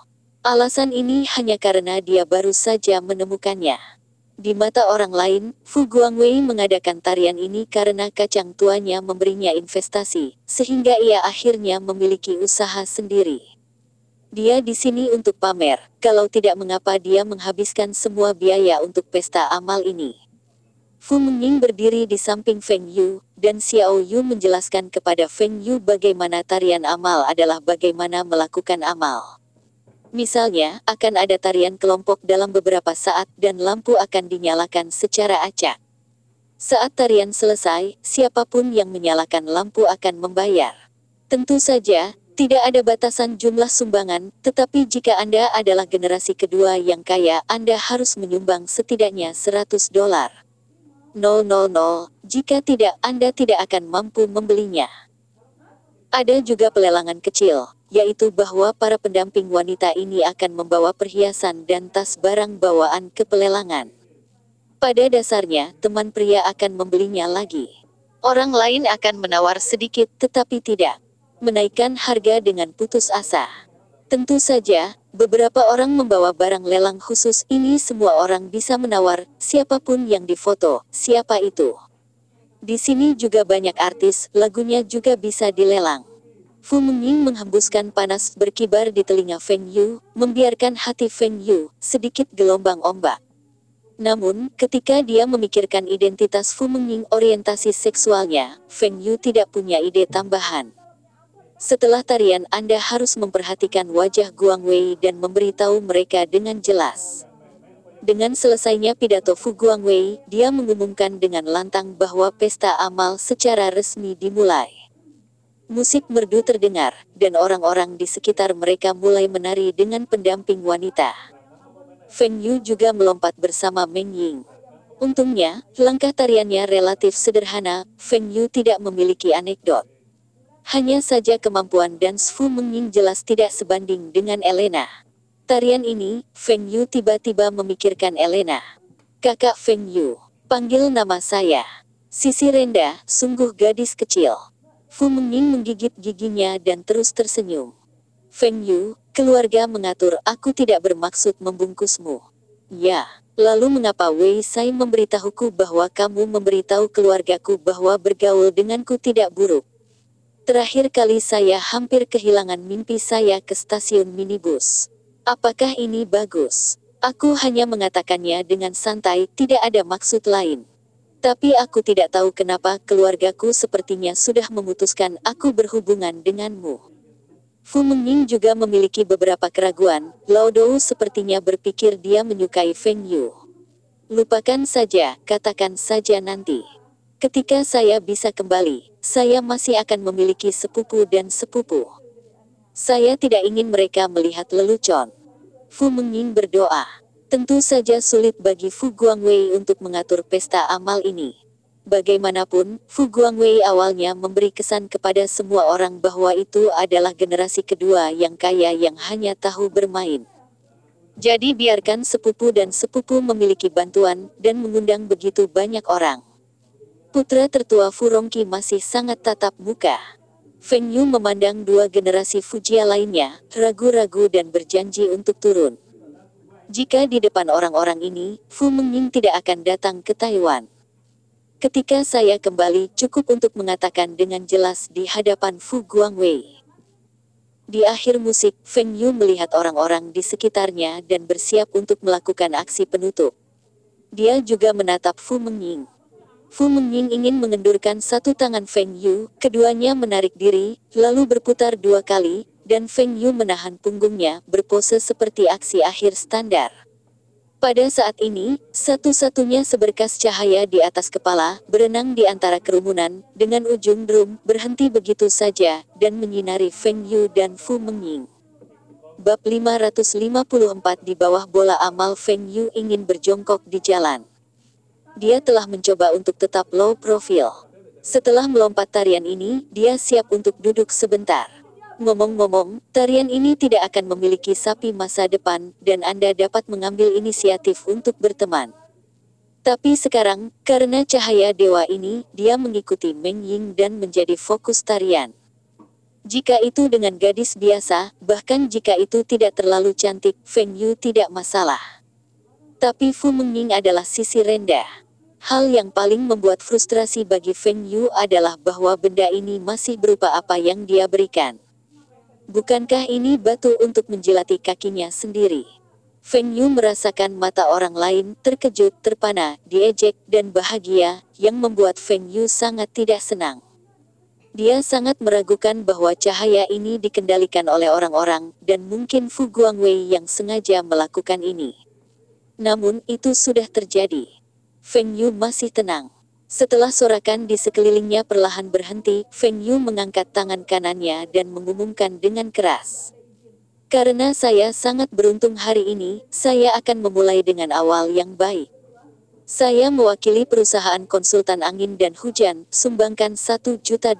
Alasan ini hanya karena dia baru saja menemukannya. Di mata orang lain, Fu Guangwei mengadakan tarian ini karena kacang tuanya memberinya investasi, sehingga ia akhirnya memiliki usaha sendiri. Dia di sini untuk pamer, kalau tidak mengapa dia menghabiskan semua biaya untuk pesta amal ini. Fu Mengying berdiri di samping Feng Yu, dan Xiao Yu menjelaskan kepada Feng Yu bagaimana tarian amal adalah bagaimana melakukan amal. Misalnya, akan ada tarian kelompok dalam beberapa saat dan lampu akan dinyalakan secara acak. Saat tarian selesai, siapapun yang menyalakan lampu akan membayar. Tentu saja, tidak ada batasan jumlah sumbangan, tetapi jika Anda adalah generasi kedua yang kaya, Anda harus menyumbang setidaknya $100. Jika tidak, Anda tidak akan mampu membelinya. Ada juga pelelangan kecil, yaitu bahwa para pendamping wanita ini akan membawa perhiasan dan tas barang bawaan ke pelelangan. Pada dasarnya, teman pria akan membelinya lagi. Orang lain akan menawar sedikit tetapi tidak menaikkan harga dengan putus asa. Tentu saja, beberapa orang membawa barang lelang khusus ini semua orang bisa menawar, siapapun yang difoto, siapa itu. Di sini juga banyak artis, lagunya juga bisa dilelang. Fu Mengying menghembuskan panas berkibar di telinga Feng Yu, membiarkan hati Feng Yu sedikit gelombang ombak. Namun, ketika dia memikirkan identitas Fu Mengying orientasi seksualnya, Feng Yu tidak punya ide tambahan. Setelah tarian Anda harus memperhatikan wajah Guangwei dan memberitahu mereka dengan jelas. Dengan selesainya pidato Fu Guangwei, dia mengumumkan dengan lantang bahwa pesta amal secara resmi dimulai. Musik merdu terdengar, dan orang-orang di sekitar mereka mulai menari dengan pendamping wanita. Feng Yu juga melompat bersama Meng Ying. Untungnya, langkah tariannya relatif sederhana, Feng Yu tidak memiliki anekdot. Hanya saja kemampuan dance Fu Mengying jelas tidak sebanding dengan Elena. Tarian ini, Feng Yu tiba-tiba memikirkan Elena. Kakak Feng Yu, panggil nama saya. Sisi rendah, sungguh gadis kecil. Fu Mengying menggigit giginya dan terus tersenyum. Feng Yu, keluarga mengatur, aku tidak bermaksud membungkusmu. Ya, lalu mengapa Wei Sai memberitahuku bahwa kamu memberitahu keluargaku bahwa bergaul denganku tidak buruk? Terakhir kali saya hampir kehilangan mimpi saya ke stasiun minibus. Apakah ini bagus? Aku hanya mengatakannya dengan santai, tidak ada maksud lain. Tapi aku tidak tahu kenapa keluargaku sepertinya sudah memutuskan aku berhubungan denganmu. Fu Mengying juga memiliki beberapa keraguan, Lao Dou sepertinya berpikir dia menyukai Feng Yu. Lupakan saja, katakan saja nanti. Ketika saya bisa kembali, saya masih akan memiliki sepupu dan sepupu. Saya tidak ingin mereka melihat lelucon. Fu Mengying berdoa. Tentu saja sulit bagi Fu Guangwei untuk mengatur pesta amal ini. Bagaimanapun, Fu Guangwei awalnya memberi kesan kepada semua orang bahwa itu adalah generasi kedua yang kaya yang hanya tahu bermain. Jadi biarkan sepupu dan sepupu memiliki bantuan, dan mengundang begitu banyak orang. Putra tertua Fu Rongqi masih sangat tatap muka. Feng Yu memandang dua generasi Fujia lainnya, ragu-ragu dan berjanji untuk turun. Jika di depan orang-orang ini, Fu Mengying tidak akan datang ke Taiwan. Ketika saya kembali, cukup untuk mengatakan dengan jelas di hadapan Fu Guangwei. Di akhir musik, Feng Yu melihat orang-orang di sekitarnya dan bersiap untuk melakukan aksi penutup. Dia juga menatap Fu Mengying. Fu Mengying ingin mengendurkan satu tangan Feng Yu, keduanya menarik diri, lalu berputar dua kali, dan Feng Yu menahan punggungnya, berpose seperti aksi akhir standar. Pada saat ini, satu-satunya seberkas cahaya di atas kepala, berenang di antara kerumunan, dengan ujung drum, berhenti begitu saja, dan menyinari Feng Yu dan Fu Mengying. Bab 554 di bawah bola amal Feng Yu ingin berjongkok di jalan. Dia telah mencoba untuk tetap low profile. Setelah melompat tarian ini, dia siap untuk duduk sebentar. Ngomong-ngomong, tarian ini tidak akan memiliki sapi masa depan, dan Anda dapat mengambil inisiatif untuk berteman. Tapi sekarang, karena cahaya dewa ini, dia mengikuti Meng Ying dan menjadi fokus tarian. Jika itu dengan gadis biasa, bahkan jika itu tidak terlalu cantik, Feng Yu tidak masalah. Tapi Fu Mengying adalah sisi rendah. Hal yang paling membuat frustrasi bagi Feng Yu adalah bahwa benda ini masih berupa apa yang dia berikan. Bukankah ini batu untuk menjilati kakinya sendiri? Feng Yu merasakan mata orang lain terkejut, terpana, diejek, dan bahagia, yang membuat Feng Yu sangat tidak senang. Dia sangat meragukan bahwa cahaya ini dikendalikan oleh orang-orang, dan mungkin Fu Guangwei yang sengaja melakukan ini. Namun itu sudah terjadi. Feng Yu masih tenang. Setelah sorakan di sekelilingnya perlahan berhenti, Feng Yu mengangkat tangan kanannya dan mengumumkan dengan keras. Karena saya sangat beruntung hari ini, saya akan memulai dengan awal yang baik. Saya mewakili perusahaan konsultan angin dan hujan, sumbangkan $1 juta.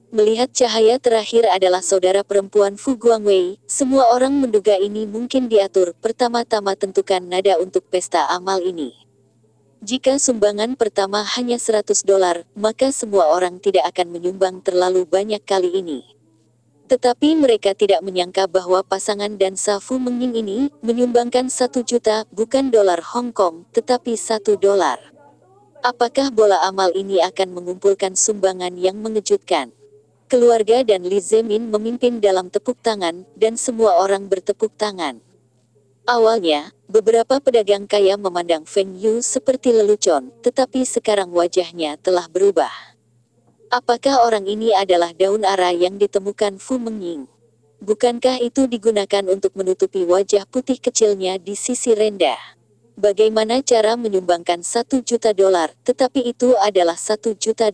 Melihat cahaya terakhir adalah saudara perempuan Fu Guangwei, semua orang menduga ini mungkin diatur. Pertama-tama tentukan nada untuk pesta amal ini. Jika sumbangan pertama hanya $100, maka semua orang tidak akan menyumbang terlalu banyak kali ini. Tetapi mereka tidak menyangka bahwa pasangan dansa Fu Mengying ini menyumbangkan $1 juta, bukan dolar Hong Kong, tetapi $1. Apakah bola amal ini akan mengumpulkan sumbangan yang mengejutkan? Keluarga dan Li Zemin memimpin dalam tepuk tangan, dan semua orang bertepuk tangan. Awalnya, beberapa pedagang kaya memandang Feng Yu seperti lelucon, tetapi sekarang wajahnya telah berubah. Apakah orang ini adalah daun ara yang ditemukan Fu Mengying? Bukankah itu digunakan untuk menutupi wajah putih kecilnya di sisi rendah? Bagaimana cara menyumbangkan $1 juta, tetapi itu adalah $1 juta.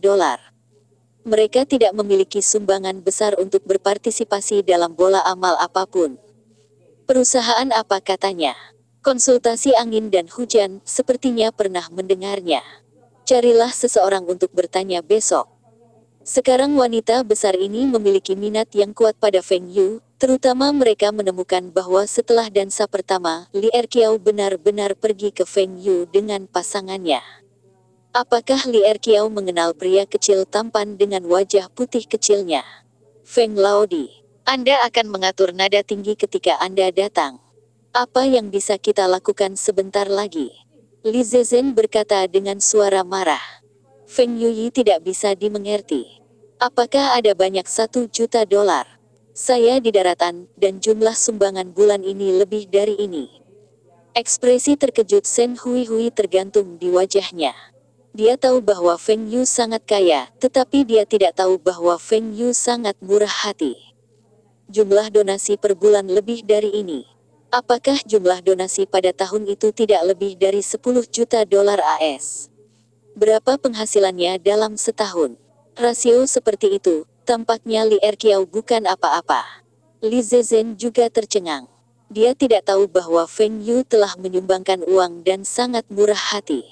Mereka tidak memiliki sumbangan besar untuk berpartisipasi dalam bola amal apapun. Perusahaan apa katanya? Konsultasi angin dan hujan, sepertinya pernah mendengarnya. Carilah seseorang untuk bertanya besok. Sekarang wanita besar ini memiliki minat yang kuat pada Feng Yu, terutama mereka menemukan bahwa setelah dansa pertama, Li Erqiao benar-benar pergi ke Feng Yu dengan pasangannya. Apakah Li Erqiao mengenal pria kecil tampan dengan wajah putih kecilnya? Feng Laodi. Anda akan mengatur nada tinggi ketika Anda datang. Apa yang bisa kita lakukan sebentar lagi? Li Zezhen berkata dengan suara marah. Feng Yuyi tidak bisa dimengerti. Apakah ada banyak $1 juta? Saya di daratan, dan jumlah sumbangan bulan ini lebih dari ini. Ekspresi terkejut Shen Hui tergantung di wajahnya. Dia tahu bahwa Feng Yu sangat kaya, tetapi dia tidak tahu bahwa Feng Yu sangat murah hati. Jumlah donasi per bulan lebih dari ini. Apakah jumlah donasi pada tahun itu tidak lebih dari $10 juta AS? Berapa penghasilannya dalam setahun? Rasio seperti itu, tampaknya Li Erqiao bukan apa-apa. Li Zezhen juga tercengang. Dia tidak tahu bahwa Feng Yu telah menyumbangkan uang dan sangat murah hati.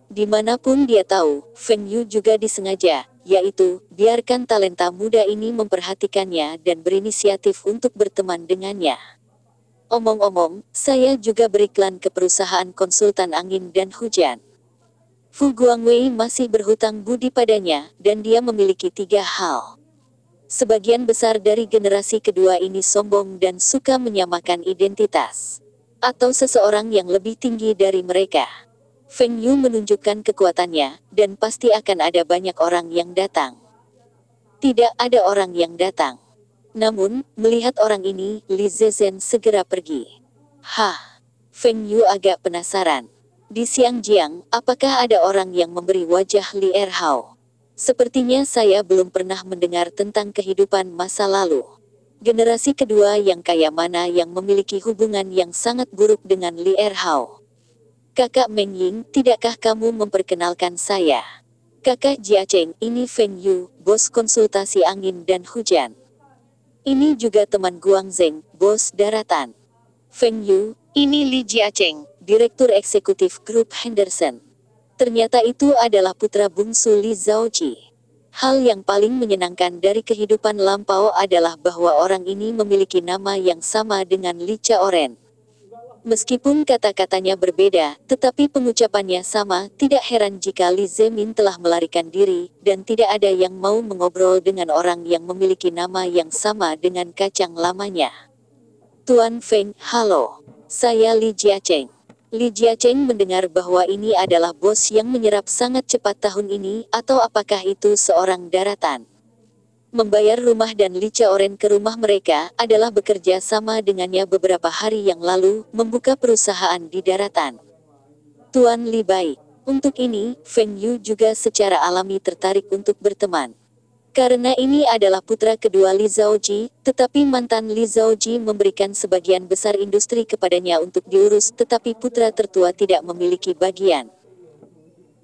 Dimanapun dia tahu, Feng Yu juga disengaja, yaitu, biarkan talenta muda ini memperhatikannya dan berinisiatif untuk berteman dengannya. Omong-omong, saya juga beriklan ke perusahaan konsultan angin dan hujan. Fu Guangwei masih berhutang budi padanya, dan dia memiliki 3 hal. Sebagian besar dari generasi kedua ini sombong dan suka menyamakan identitas. Atau seseorang yang lebih tinggi dari mereka. Feng Yu menunjukkan kekuatannya, dan pasti akan ada banyak orang yang datang. Tidak ada orang yang datang. Namun, melihat orang ini, Li Zezhen segera pergi. Hah? Feng Yu agak penasaran. Di Xiangjiang, apakah ada orang yang memberi wajah Li Erhao? Sepertinya saya belum pernah mendengar tentang kehidupan masa lalu. Generasi kedua yang kaya mana yang memiliki hubungan yang sangat buruk dengan Li Erhao? Kakak Mengying, tidakkah kamu memperkenalkan saya? Kakak Jiacheng, ini Feng Yu, bos konsultasi angin dan hujan. Ini juga teman Guangzheng, bos daratan. Feng Yu, ini Li Jiacheng, direktur eksekutif grup Henderson. Ternyata itu adalah putra bungsu Li Zhaoji. Hal yang paling menyenangkan dari kehidupan lampau adalah bahwa orang ini memiliki nama yang sama dengan Li Chaoren. Meskipun kata-katanya berbeda, tetapi pengucapannya sama. Tidak heran jika Li Zemin telah melarikan diri, dan tidak ada yang mau mengobrol dengan orang yang memiliki nama yang sama dengan kacang lamanya. Tuan Feng, halo. Saya Li Jiacheng. Li Jiacheng mendengar bahwa ini adalah bos yang menyerap sangat cepat tahun ini, atau apakah itu seorang daratan? Membayar rumah dan Li Chaoren ke rumah mereka adalah bekerja sama dengannya beberapa hari yang lalu, membuka perusahaan di daratan. Tuan Li baik. Untuk ini, Feng Yu juga secara alami tertarik untuk berteman. Karena ini adalah putra kedua Li Zhaoji, tetapi mantan Li Zhaoji memberikan sebagian besar industri kepadanya untuk diurus, tetapi putra tertua tidak memiliki bagian.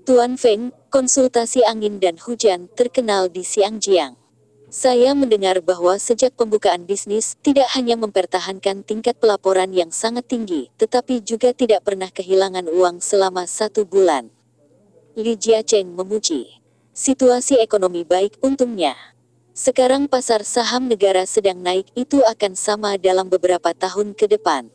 Tuan Feng, konsultasi angin dan hujan terkenal di Xiangjiang. Saya mendengar bahwa sejak pembukaan bisnis, tidak hanya mempertahankan tingkat pelaporan yang sangat tinggi, tetapi juga tidak pernah kehilangan uang selama 1 bulan. Li Jiacheng memuji. Situasi ekonomi baik untungnya. Sekarang pasar saham negara sedang naik, itu akan sama dalam beberapa tahun ke depan.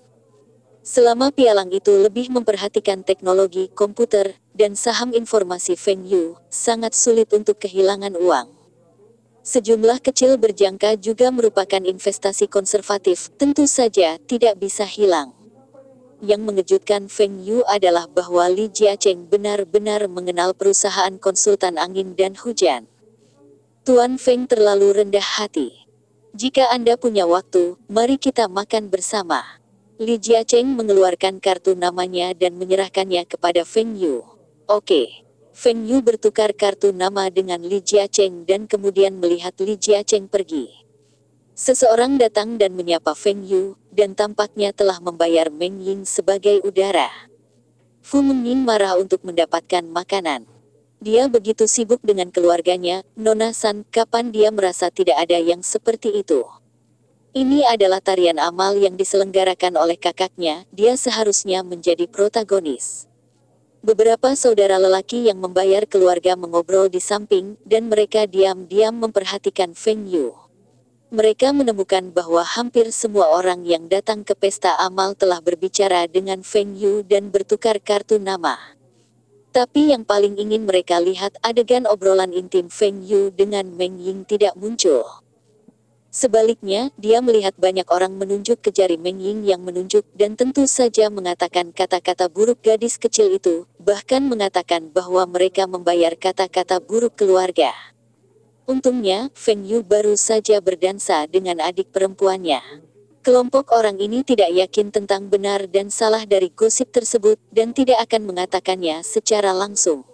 Selama pialang itu lebih memperhatikan teknologi komputer dan saham informasi Feng Yu, sangat sulit untuk kehilangan uang. Sejumlah kecil berjangka juga merupakan investasi konservatif, tentu saja tidak bisa hilang. Yang mengejutkan Feng Yu adalah bahwa Li Jiacheng benar-benar mengenal perusahaan konsultan angin dan hujan. Tuan Feng terlalu rendah hati. Jika Anda punya waktu, mari kita makan bersama. Li Jiacheng mengeluarkan kartu namanya dan menyerahkannya kepada Feng Yu. Oke. Feng Yu bertukar kartu nama dengan Li Jiacheng dan kemudian melihat Li Jiacheng pergi. Seseorang datang dan menyapa Feng Yu, dan tampaknya telah membayar Meng Ying sebagai udara. Fu Mengying marah untuk mendapatkan makanan. Dia begitu sibuk dengan keluarganya. Nona San, kapan dia merasa tidak ada yang seperti itu? Ini adalah tarian amal yang diselenggarakan oleh kakaknya, dia seharusnya menjadi protagonis. Beberapa saudara lelaki yang membayar keluarga mengobrol di samping, dan mereka diam-diam memperhatikan Feng Yu. Mereka menemukan bahwa hampir semua orang yang datang ke pesta amal telah berbicara dengan Feng Yu dan bertukar kartu nama. Tapi yang paling ingin mereka lihat adegan obrolan intim Feng Yu dengan Meng Ying tidak muncul. Sebaliknya, dia melihat banyak orang menunjuk ke jari Meng Ying yang menunjuk dan tentu saja mengatakan kata-kata buruk gadis kecil itu, bahkan mengatakan bahwa mereka membayar kata-kata buruk keluarga. Untungnya, Feng Yu baru saja berdansa dengan adik perempuannya. Kelompok orang ini tidak yakin tentang benar dan salah dari gosip tersebut, dan tidak akan mengatakannya secara langsung.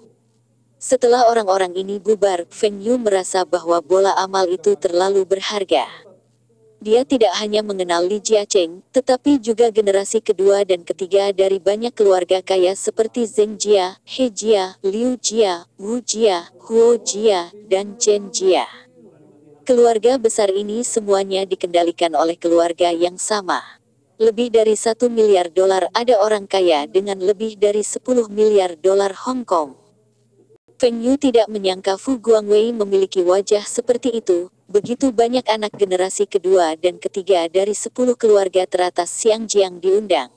Setelah orang-orang ini bubar, Feng Yu merasa bahwa bola amal itu terlalu berharga. Dia tidak hanya mengenal Li Jiacheng, tetapi juga generasi kedua dan ketiga dari banyak keluarga kaya seperti Zheng Jia, He Jia, Liu Jia, Wu Jia, Huo Jia, dan Chen Jia. Keluarga besar ini semuanya dikendalikan oleh keluarga yang sama. Lebih dari 1 miliar dolar ada orang kaya dengan lebih dari 10 miliar dolar Hong Kong. Feng Yu tidak menyangka Fu Guangwei memiliki wajah seperti itu. Begitu banyak anak generasi kedua dan ketiga dari 10 keluarga teratas Xiangjiang diundang.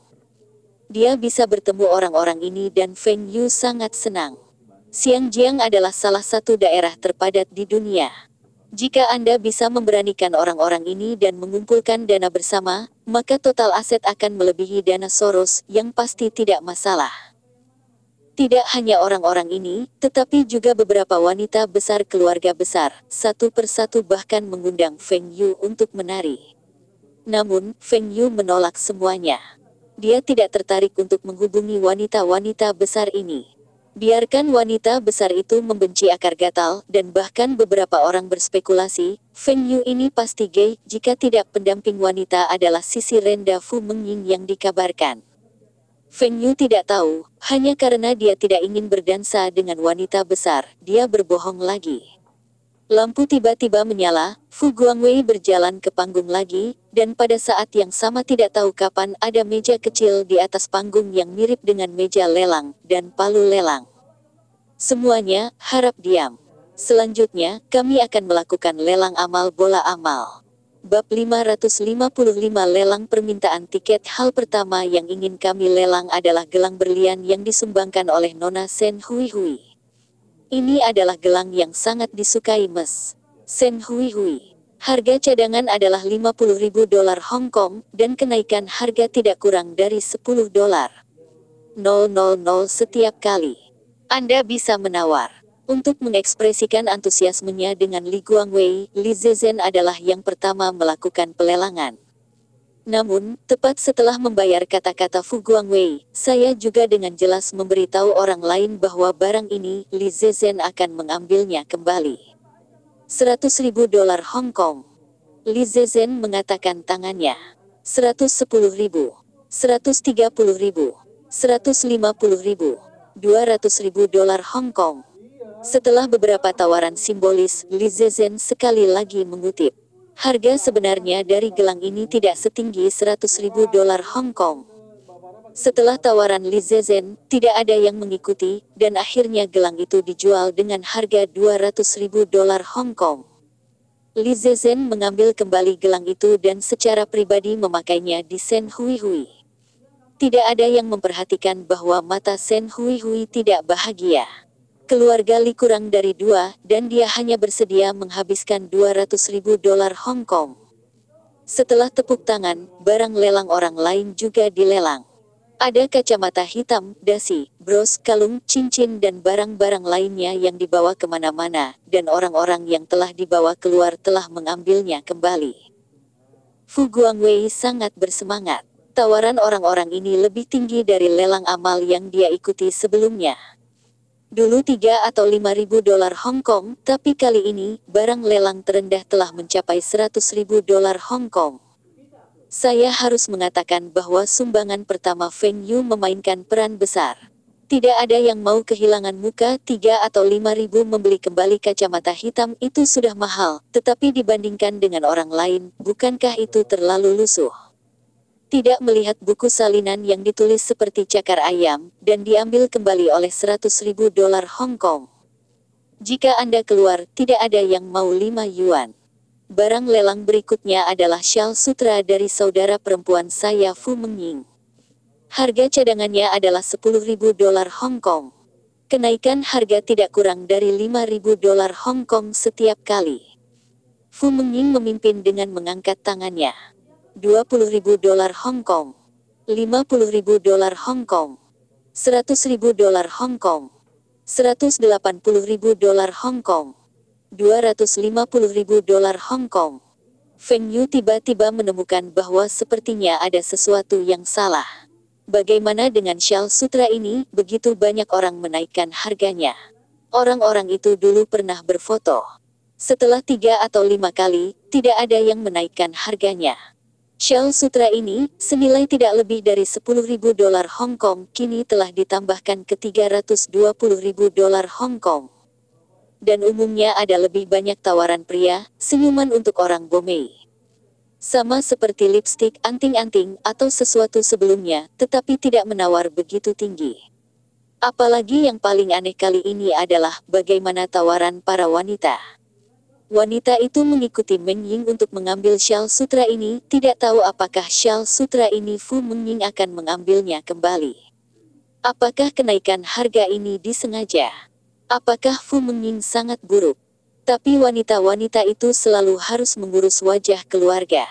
Dia bisa bertemu orang-orang ini dan Feng Yu sangat senang. Xiangjiang adalah salah satu daerah terpadat di dunia. Jika Anda bisa memberanikan orang-orang ini dan mengumpulkan dana bersama, maka total aset akan melebihi dana Soros, yang pasti tidak masalah. Tidak hanya orang-orang ini, tetapi juga beberapa wanita besar keluarga besar, satu persatu bahkan mengundang Feng Yu untuk menari. Namun, Feng Yu menolak semuanya. Dia tidak tertarik untuk menghubungi wanita-wanita besar ini. Biarkan wanita besar itu membenci akar gatal, dan bahkan beberapa orang berspekulasi, Feng Yu ini pasti gay, jika tidak pendamping wanita adalah sisi rendah Fu Mengying yang dikabarkan. Feng Yu tidak tahu, hanya karena dia tidak ingin berdansa dengan wanita besar, dia berbohong lagi. Lampu tiba-tiba menyala, Fu Guangwei berjalan ke panggung lagi, dan pada saat yang sama tidak tahu kapan ada meja kecil di atas panggung yang mirip dengan meja lelang, dan palu lelang. Semuanya, harap diam. Selanjutnya, kami akan melakukan lelang amal bola amal. Bab 555 Lelang permintaan tiket. Hal pertama yang ingin kami lelang adalah gelang berlian yang disumbangkan oleh Nona Sen Hui Hui. Ini adalah gelang yang sangat disukai Mes Sen Hui Hui. Harga cadangan adalah 50.000 dolar Hong Kong, dan kenaikan harga tidak kurang dari 10 dolar. 000 setiap kali. Anda bisa menawar. Untuk mengekspresikan antusiasmenya dengan Li Guangwei, Li Zezhen adalah yang pertama melakukan pelelangan. Namun, tepat setelah membayar kata-kata Fu Guangwei, saya juga dengan jelas memberitahu orang lain bahwa barang ini, Li Zezhen akan mengambilnya kembali. 100.000 dolar Hong Kong. Li Zezhen mengatakan tangannya. 110.000, 130.000, 150.000, 200.000 dolar Hong Kong. Setelah beberapa tawaran simbolis, Li Zezhen sekali lagi mengutip. Harga sebenarnya dari gelang ini tidak setinggi 100.000 dolar Hong Kong. Setelah tawaran Li Zezhen, tidak ada yang mengikuti, dan akhirnya gelang itu dijual dengan harga 200.000 dolar Hong Kong. Li Zezhen mengambil kembali gelang itu dan secara pribadi memakainya di Sen Hui Hui. Tidak ada yang memperhatikan bahwa mata Sen Hui Hui tidak bahagia. Keluarga Li kurang dari 2, dan dia hanya bersedia menghabiskan 200.000 dolar Hong Kong. Setelah tepuk tangan, barang lelang orang lain juga dilelang. Ada kacamata hitam, dasi, bros, kalung, cincin dan barang-barang lainnya yang dibawa kemana-mana, dan orang-orang yang telah dibawa keluar telah mengambilnya kembali. Fu Guangwei sangat bersemangat. Tawaran orang-orang ini lebih tinggi dari lelang amal yang dia ikuti sebelumnya. Dulu 3 atau 5.000 dolar Hong Kong, tapi kali ini, barang lelang terendah telah mencapai 100.000 dolar Hong Kong. Saya harus mengatakan bahwa sumbangan pertama Feng Yu memainkan peran besar. Tidak ada yang mau kehilangan muka. 3 atau 5.000 membeli kembali kacamata hitam itu sudah mahal, tetapi dibandingkan dengan orang lain, bukankah itu terlalu lusuh? Tidak melihat buku salinan yang ditulis seperti cakar ayam, dan diambil kembali oleh 100.000 dolar Hong Kong. Jika Anda keluar, tidak ada yang mau 5 yuan. Barang lelang berikutnya adalah syal sutra dari saudara perempuan saya Fu Mengying. Harga cadangannya adalah 10.000 dolar Hong Kong. Kenaikan harga tidak kurang dari 5.000 dolar Hong Kong setiap kali. Fu Mengying memimpin dengan mengangkat tangannya. 20.000 dolar Hong Kong, 50.000 dolar Hong Kong, 100.000 dolar Hong Kong, 180.000 dolar Hong Kong, 250.000 dolar Hong Kong. Feng Yu tiba-tiba menemukan bahwa sepertinya ada sesuatu yang salah. Bagaimana dengan syal sutra ini? Begitu banyak orang menaikkan harganya. Orang-orang itu dulu pernah berfoto. Setelah 3 atau 5 kali, tidak ada yang menaikkan harganya. Syal sutra ini, senilai tidak lebih dari 10.000 dolar Hong Kong, kini telah ditambahkan ke 320.000 dolar Hong Kong. Dan umumnya ada lebih banyak tawaran pria, senyuman untuk orang Bomei. Sama seperti lipstik, anting-anting, atau sesuatu sebelumnya, tetapi tidak menawar begitu tinggi. Apalagi yang paling aneh kali ini adalah, bagaimana tawaran para wanita. Wanita itu mengikuti Meng Ying untuk mengambil syal sutra ini, tidak tahu apakah syal sutra ini Fu Mengying akan mengambilnya kembali. Apakah kenaikan harga ini disengaja? Apakah Fu Mengying sangat buruk? Tapi wanita-wanita itu selalu harus mengurus wajah keluarga.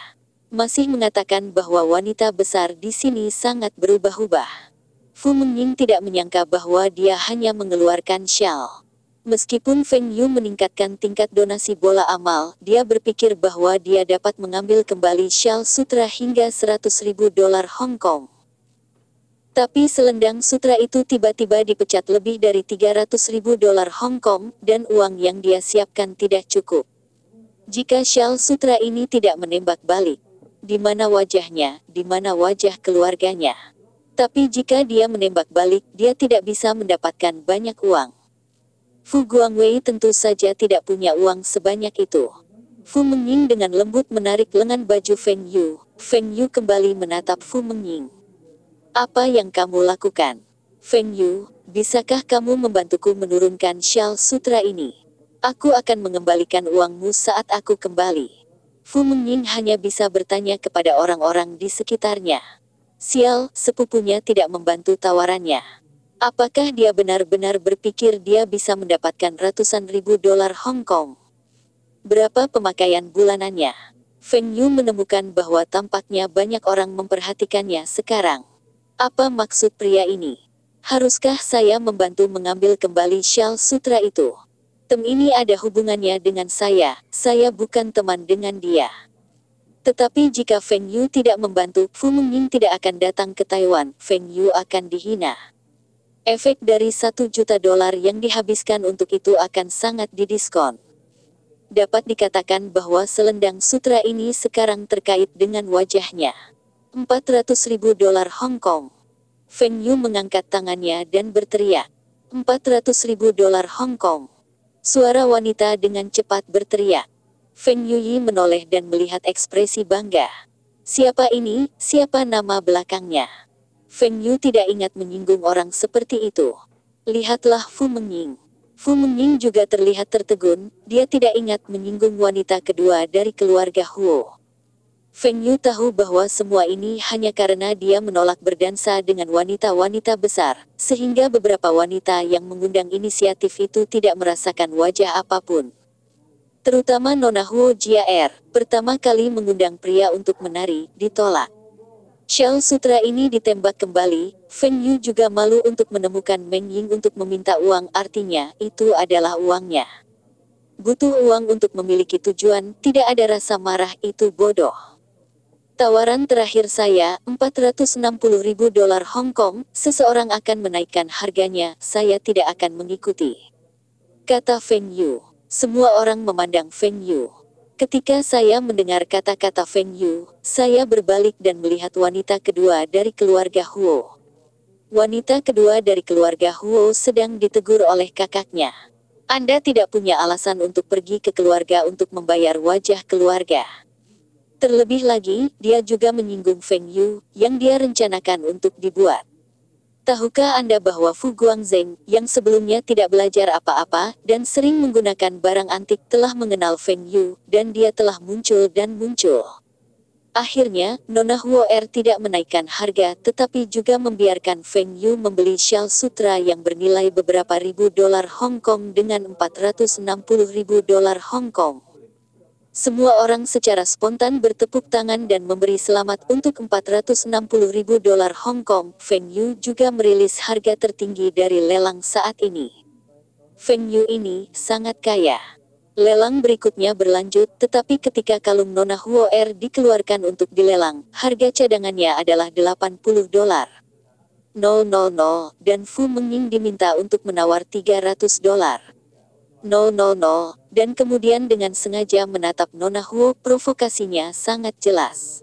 Masih mengatakan bahwa wanita besar di sini sangat berubah-ubah. Fu Mengying tidak menyangka bahwa dia hanya mengeluarkan syal. Meskipun Feng Yu meningkatkan tingkat donasi bola amal, dia berpikir bahwa dia dapat mengambil kembali syal sutra hingga 100.000 dolar Hong Kong. Tapi selendang sutra itu tiba-tiba dipecat lebih dari 300.000 dolar Hong Kong, dan uang yang dia siapkan tidak cukup. Jika syal sutra ini tidak menembak balik, di mana wajahnya, di mana wajah keluarganya? Tapi jika dia menembak balik, dia tidak bisa mendapatkan banyak uang. Fu Guangwei tentu saja tidak punya uang sebanyak itu. Fu Mengying dengan lembut menarik lengan baju Feng Yu. Feng Yu kembali menatap Fu Mengying. Apa yang kamu lakukan? Feng Yu, bisakah kamu membantuku menurunkan syal sutra ini? Aku akan mengembalikan uangmu saat aku kembali. Fu Mengying hanya bisa bertanya kepada orang-orang di sekitarnya. Sial, sepupunya tidak membantu tawarannya. Apakah dia benar-benar berpikir dia bisa mendapatkan ratusan ribu dolar Hong Kong? Berapa pemakaian bulanannya? Feng Yu menemukan bahwa tampaknya banyak orang memperhatikannya sekarang. Apa maksud pria ini? Haruskah saya membantu mengambil kembali syal sutra itu? Tem ini ada hubungannya dengan saya bukan teman dengan dia. Tetapi jika Feng Yu tidak membantu, Fu Mengying tidak akan datang ke Taiwan, Feng Yu akan dihina. Efek dari 1 juta dolar yang dihabiskan untuk itu akan sangat didiskon. Dapat dikatakan bahwa selendang sutra ini sekarang terkait dengan wajahnya. 400 ribu dolar Hong Kong. Feng Yu mengangkat tangannya dan berteriak. 400 ribu dolar Hong Kong. Suara wanita dengan cepat berteriak. Feng Yuyi menoleh dan melihat ekspresi bangga. Siapa ini? Siapa nama belakangnya? Feng Yu tidak ingat menyinggung orang seperti itu. Lihatlah Fu Mengying. Fu Mengying juga terlihat tertegun, dia tidak ingat menyinggung wanita kedua dari keluarga Huo. Feng Yu tahu bahwa semua ini hanya karena dia menolak berdansa dengan wanita-wanita besar, sehingga beberapa wanita yang mengundang inisiatif itu tidak merasakan wajah apapun. Terutama Nona Huo Jia pertama kali mengundang pria untuk menari, ditolak. Syal sutra ini ditembak kembali, Feng Yu juga malu untuk menemukan Meng Ying untuk meminta uang, artinya itu adalah uangnya. Butuh uang untuk memiliki tujuan, tidak ada rasa marah, itu bodoh. Tawaran terakhir saya, 460 ribu dolar Hong Kong, seseorang akan menaikkan harganya, saya tidak akan mengikuti. Kata Feng Yu. Semua orang memandang Feng Yu. Ketika saya mendengar kata-kata Feng Yu, saya berbalik dan melihat wanita kedua dari keluarga Huo. Wanita kedua dari keluarga Huo sedang ditegur oleh kakaknya. Anda tidak punya alasan untuk pergi ke keluarga untuk membayar wajah keluarga. Terlebih lagi, dia juga menyinggung Feng Yu, yang dia rencanakan untuk dibuat. Tahukah Anda bahwa Fu Guangzheng, yang sebelumnya tidak belajar apa-apa, dan sering menggunakan barang antik telah mengenal Feng Yu, dan dia telah muncul dan muncul. Akhirnya, Nona Huo tidak menaikkan harga, tetapi juga membiarkan Feng Yu membeli syal sutra yang bernilai beberapa ribu dolar Hong Kong dengan 460 ribu dolar Hong Kong. Semua orang secara spontan bertepuk tangan dan memberi selamat untuk 460 ribu dolar Hong Kong. Feng Yu juga merilis harga tertinggi dari lelang saat ini. Feng Yu ini sangat kaya. Lelang berikutnya berlanjut, tetapi ketika kalung Nona Huo dikeluarkan untuk dilelang, harga cadangannya adalah 80 dolar. 000, dan Fu Mengying diminta untuk menawar 300 dolar. 000, dan kemudian dengan sengaja menatap Nona Huo, provokasinya sangat jelas.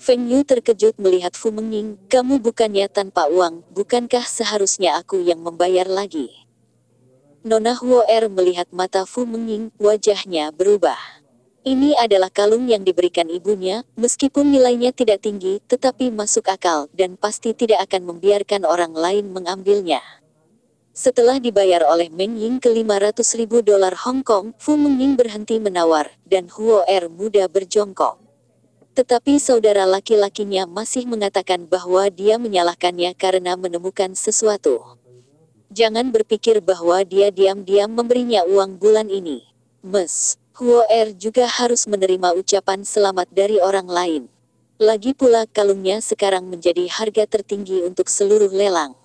Feng Yu terkejut melihat Fu Mengying, kamu bukannya tanpa uang, bukankah seharusnya aku yang membayar lagi? Nona Huo melihat mata Fu Mengying, wajahnya berubah. Ini adalah kalung yang diberikan ibunya, meskipun nilainya tidak tinggi, tetapi masuk akal, dan pasti tidak akan membiarkan orang lain mengambilnya. Setelah dibayar oleh Meng Ying ke 500 ribu dolar Hong Kong, Fu Mengying berhenti menawar, dan Huo muda berjongkok. Tetapi saudara laki-lakinya masih mengatakan bahwa dia menyalahkannya karena menemukan sesuatu. Jangan berpikir bahwa dia diam-diam memberinya uang bulan ini. Huo juga harus menerima ucapan selamat dari orang lain. Lagi pula kalungnya sekarang menjadi harga tertinggi untuk seluruh lelang.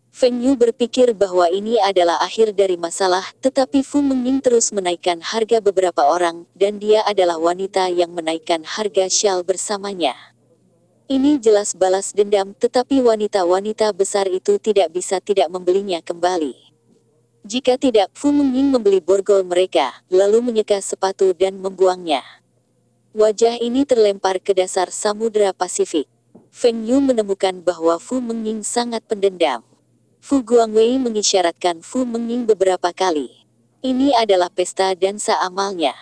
Feng Yu berpikir bahwa ini adalah akhir dari masalah, tetapi Fu Mengying terus menaikkan harga beberapa orang, dan dia adalah wanita yang menaikkan harga syal bersamanya. Ini jelas balas dendam, tetapi wanita-wanita besar itu tidak bisa tidak membelinya kembali. Jika tidak, Fu Mengying membeli borgol mereka, lalu menyeka sepatu dan membuangnya. Wajah ini terlempar ke dasar Samudra Pasifik. Feng Yu menemukan bahwa Fu Mengying sangat pendendam. Fu Guangwei mengisyaratkan Fu Mengying beberapa kali. Ini adalah pesta dansa amalnya.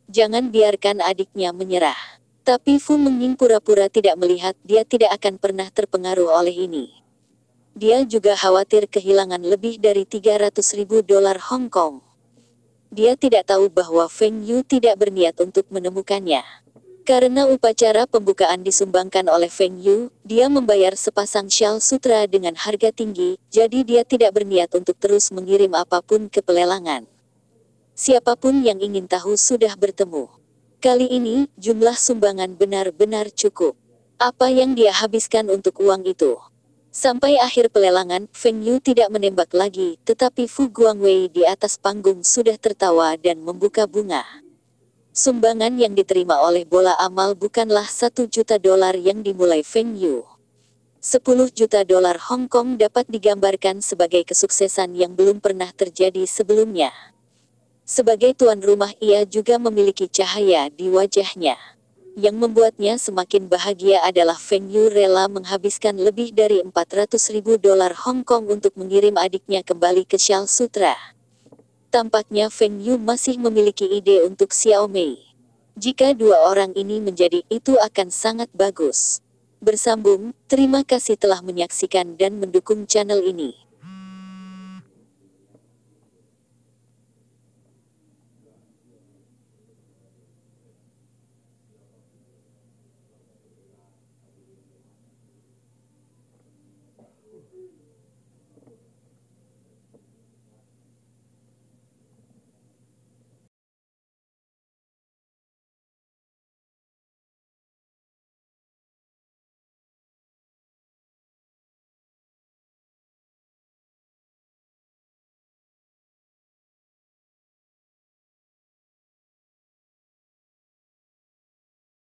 Jangan biarkan adiknya menyerah. Tapi Fu Mengying pura-pura tidak melihat, dia tidak akan pernah terpengaruh oleh ini. Dia juga khawatir kehilangan lebih dari 300 ribu dolar Hong Kong. Dia tidak tahu bahwa Feng Yu tidak berniat untuk menemukannya. Karena upacara pembukaan disumbangkan oleh Feng Yu, dia membayar sepasang syal sutra dengan harga tinggi, jadi dia tidak berniat untuk terus mengirim apapun ke pelelangan. Siapapun yang ingin tahu sudah bertemu. Kali ini, jumlah sumbangan benar-benar cukup. Apa yang dia habiskan untuk uang itu? Sampai akhir pelelangan, Feng Yu tidak menembak lagi, tetapi Fu Guangwei di atas panggung sudah tertawa dan membuka bunga. Sumbangan yang diterima oleh bola amal bukanlah $1 juta yang dimulai Feng Yu. $10 juta Hong Kong dapat digambarkan sebagai kesuksesan yang belum pernah terjadi sebelumnya. Sebagai tuan rumah ia juga memiliki cahaya di wajahnya. Yang membuatnya semakin bahagia adalah Feng Yu rela menghabiskan lebih dari $400.000 Hong Kong untuk mengirim adiknya kembali ke Shal Sutra. Tampaknya Feng Yu masih memiliki ide untuk Xiao Mei. Jika dua orang ini menjadi, itu akan sangat bagus. Bersambung, terima kasih telah menyaksikan dan mendukung channel ini.